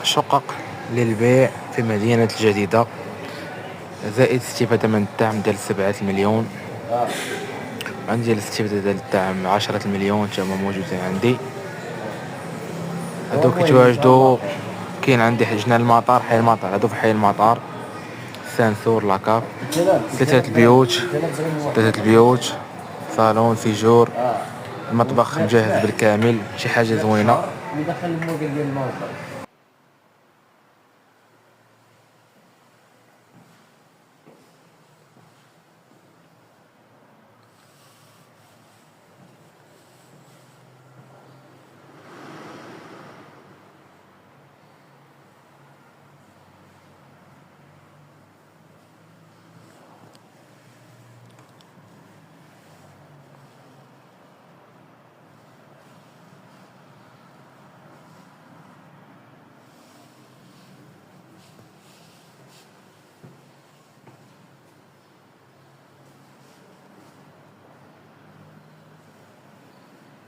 شقق للبيع في مدينة الجديدة، زائد استفادة من الدعم ديال 7 مليون. عندي الاستفادة ديال الدعم 10 مليون تما موجودين عندي. هادو كيتواجدو كاين عندي جنان المطار، حي المطار، هادو في حي المطار، سانسور، لاكاب، ثلاثة البيوت، صالون، سيجور، المطبخ مجهز بالكامل، شي حاجة زوينة.